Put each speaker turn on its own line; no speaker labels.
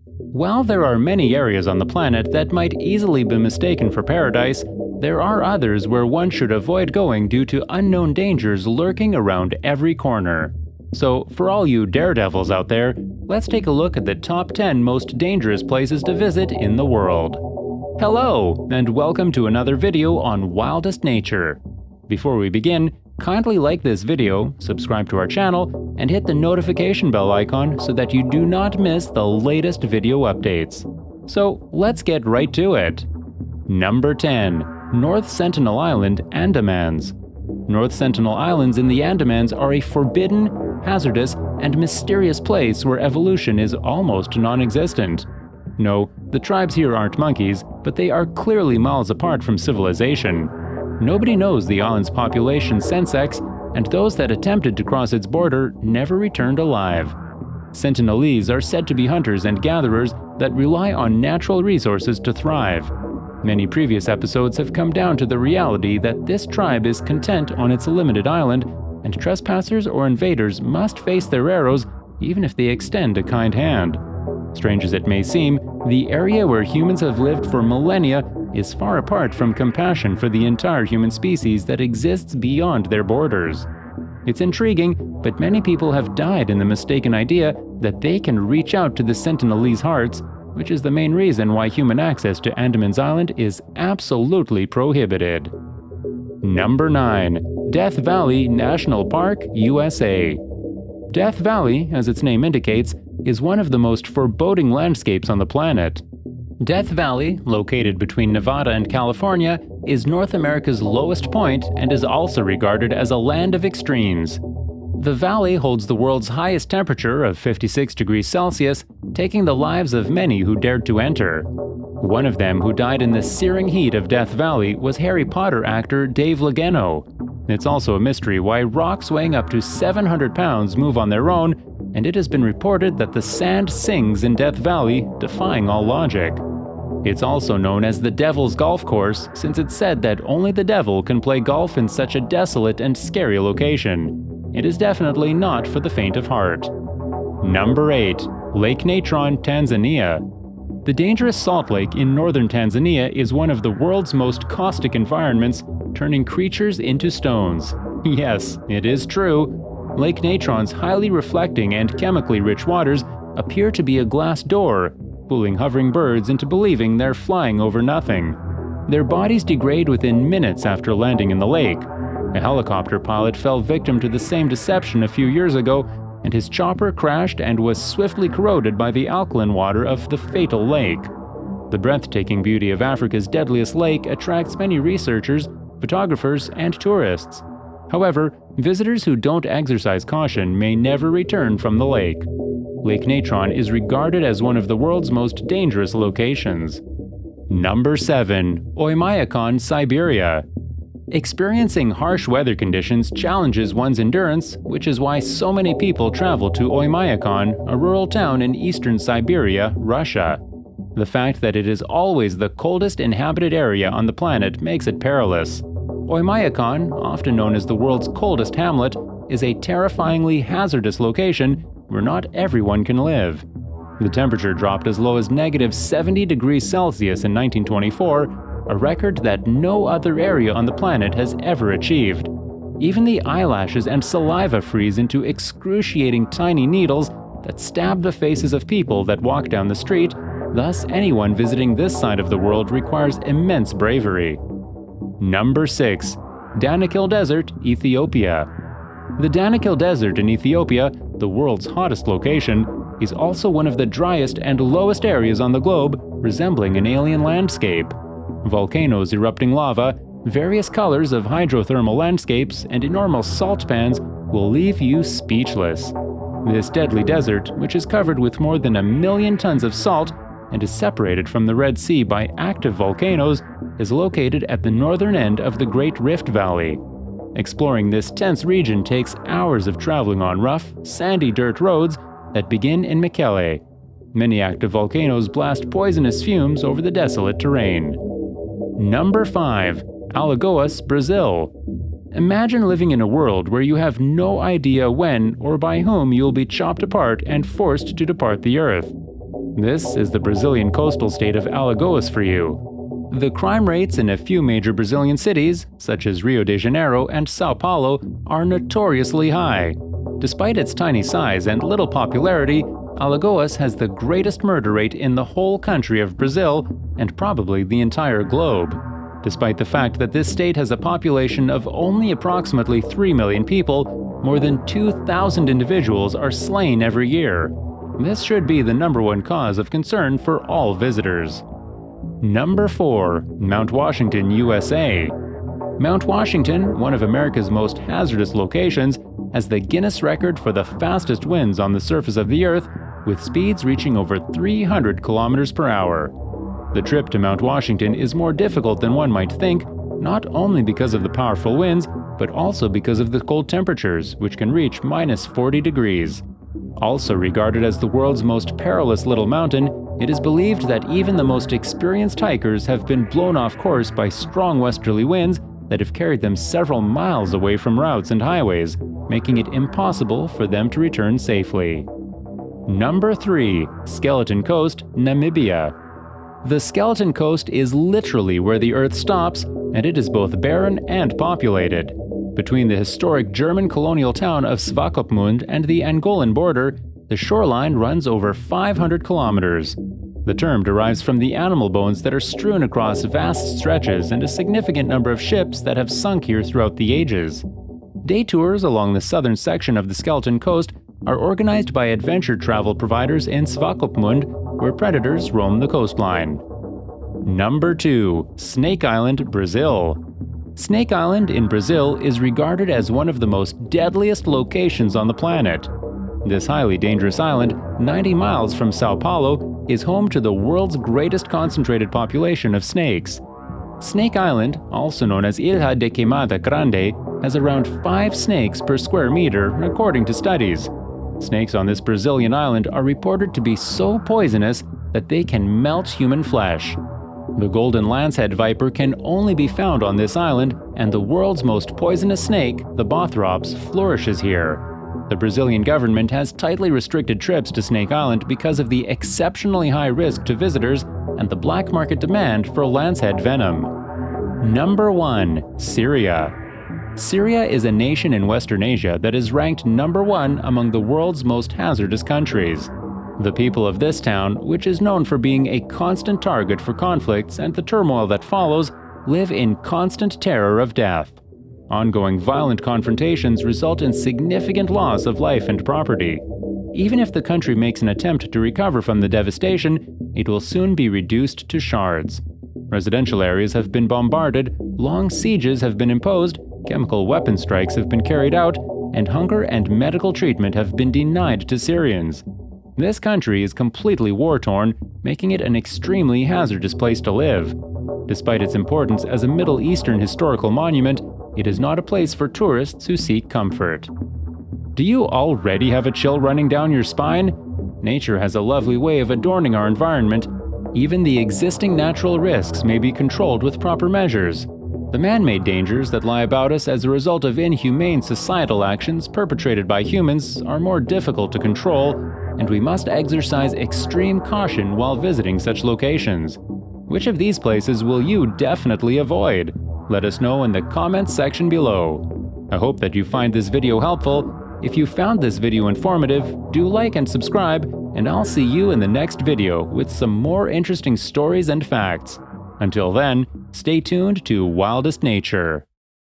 While there are many areas on the planet that might easily be mistaken for paradise, there are others where one should avoid going due to unknown dangers lurking around every corner. So, for all you daredevils out there, let's take a look at the top 10 most dangerous places to visit in the world. Hello, and welcome to another video on wildest nature. Before we begin, kindly like this video, subscribe to our channel, and hit the notification bell icon so that you do not miss the latest video updates. So let's get right to it. Number 10. North Sentinel Island, Andamans. North Sentinel Islands in the Andamans are a forbidden, hazardous, and mysterious place where evolution is almost non-existent. No, the tribes here aren't monkeys, but they are clearly miles apart from civilization. Nobody knows the island's population sensex, and those that attempted to cross its border never returned alive. Sentinelese are said to be hunters and gatherers that rely on natural resources to thrive. Many previous episodes have come down to the reality that this tribe is content on its limited island, and trespassers or invaders must face their arrows even if they extend a kind hand. Strange as it may seem, the area where humans have lived for millennia is far apart from compassion for the entire human species that exists beyond their borders. It's intriguing, but many people have died in the mistaken idea that they can reach out to the Sentinelese hearts, which is the main reason why human access to Andaman's Island is absolutely prohibited. Number 9. Death Valley National Park, USA. Death Valley, as its name indicates, is one of the most foreboding landscapes on the planet. Death Valley, located between Nevada and California, is North America's lowest point and is also regarded as a land of extremes. The valley holds the world's highest temperature of 56 degrees Celsius, taking the lives of many who dared to enter. One of them who died in the searing heat of Death Valley was Harry Potter actor Dave Legeno. It's also a mystery why rocks weighing up to 700 pounds move on their own, and it has been reported that the sand sings in Death Valley, defying all logic. It's also known as the Devil's Golf Course, since it's said that only the devil can play golf in such a desolate and scary location. It is definitely not for the faint of heart. Number 8. Lake Natron, Tanzania. The dangerous salt lake in northern Tanzania is one of the world's most caustic environments, turning creatures into stones. Yes, it is true. Lake Natron's highly reflecting and chemically rich waters appear to be a glass door, fooling hovering birds into believing they're flying over nothing. Their bodies degrade within minutes after landing in the lake. A helicopter pilot fell victim to the same deception a few years ago, and his chopper crashed and was swiftly corroded by the alkaline water of the fatal lake. The breathtaking beauty of Africa's deadliest lake attracts many researchers, photographers, and tourists. However, visitors who don't exercise caution may never return from the lake. Lake Natron is regarded as one of the world's most dangerous locations. Number 7. Oymyakon, Siberia. Experiencing harsh weather conditions challenges one's endurance, which is why so many people travel to Oymyakon, a rural town in eastern Siberia, Russia. The fact that it is always the coldest inhabited area on the planet makes it perilous. Oymyakon, often known as the world's coldest hamlet, is a terrifyingly hazardous location where not everyone can live. The temperature dropped as low as -70 degrees Celsius in 1924, a record that no other area on the planet has ever achieved. Even the eyelashes and saliva freeze into excruciating tiny needles that stab the faces of people that walk down the street, thus anyone visiting this side of the world requires immense bravery. Number 6. Danakil Desert, Ethiopia. The Danakil Desert in Ethiopia, the world's hottest location, is also one of the driest and lowest areas on the globe, resembling an alien landscape. Volcanoes erupting lava, various colors of hydrothermal landscapes, and enormous salt pans will leave you speechless. This deadly desert, which is covered with more than 1 million tons of salt and is separated from the Red Sea by active volcanoes, is located at the northern end of the Great Rift Valley. Exploring this tense region takes hours of traveling on rough, sandy dirt roads that begin in Mekelle. Many active volcanoes blast poisonous fumes over the desolate terrain. Number 5. Alagoas, Brazil. Imagine living in a world where you have no idea when or by whom you'll be chopped apart and forced to depart the earth. This is the Brazilian coastal state of Alagoas for you. The crime rates in a few major Brazilian cities, such as Rio de Janeiro and Sao Paulo, are notoriously high. Despite its tiny size and little popularity, Alagoas has the greatest murder rate in the whole country of Brazil and probably the entire globe. Despite the fact that this state has a population of only approximately 3 million people, more than 2,000 individuals are slain every year. This should be the #1 cause of concern for all visitors. Number 4. Mount Washington, USA. Mount Washington, one of America's most hazardous locations, has the Guinness record for the fastest winds on the surface of the Earth, with speeds reaching over 300 kilometers per hour. The trip to Mount Washington is more difficult than one might think, not only because of the powerful winds, but also because of the cold temperatures, which can reach -40 degrees. Also regarded as the world's most perilous little mountain, it is believed that even the most experienced hikers have been blown off course by strong westerly winds that have carried them several miles away from routes and highways, making it impossible for them to return safely. Number 3. Skeleton Coast, Namibia. The Skeleton Coast is literally where the Earth stops, and it is both barren and populated. Between the historic German colonial town of Swakopmund and the Angolan border, the shoreline runs over 500 kilometers. The term derives from the animal bones that are strewn across vast stretches and a significant number of ships that have sunk here throughout the ages. Day tours along the southern section of the Skeleton Coast are organized by adventure travel providers in Swakopmund, where predators roam the coastline. Number 2. Snake Island, Brazil. Snake Island in Brazil is regarded as one of the most deadliest locations on the planet. This highly dangerous island, 90 miles from Sao Paulo, is home to the world's greatest concentrated population of snakes. Snake Island, also known as Ilha de Queimada Grande, has around 5 snakes per square meter, according to studies. Snakes on this Brazilian island are reported to be so poisonous that they can melt human flesh. The golden lancehead viper can only be found on this island, and the world's most poisonous snake, the Bothrops, flourishes here. The Brazilian government has tightly restricted trips to Snake Island because of the exceptionally high risk to visitors and the black market demand for lancehead venom. Number 1. Syria. Syria is a nation in Western Asia that is ranked number 1 among the world's most hazardous countries. The people of this town, which is known for being a constant target for conflicts and the turmoil that follows, live in constant terror of death. Ongoing violent confrontations result in significant loss of life and property. Even if the country makes an attempt to recover from the devastation, it will soon be reduced to shards. Residential areas have been bombarded, long sieges have been imposed, chemical weapon strikes have been carried out, and hunger and medical treatment have been denied to Syrians. This country is completely war-torn, making it an extremely hazardous place to live. Despite its importance as a Middle Eastern historical monument, it is not a place for tourists who seek comfort. Do you already have a chill running down your spine? Nature has a lovely way of adorning our environment. Even the existing natural risks may be controlled with proper measures. The man-made dangers that lie about us as a result of inhumane societal actions perpetrated by humans are more difficult to control, and we must exercise extreme caution while visiting such locations. Which of these places will you definitely avoid? Let us know in the comments section below. I hope that you find this video helpful. If you found this video informative, do like and subscribe, and I'll see you in the next video with some more interesting stories and facts. Until then, stay tuned to Wildest Nature.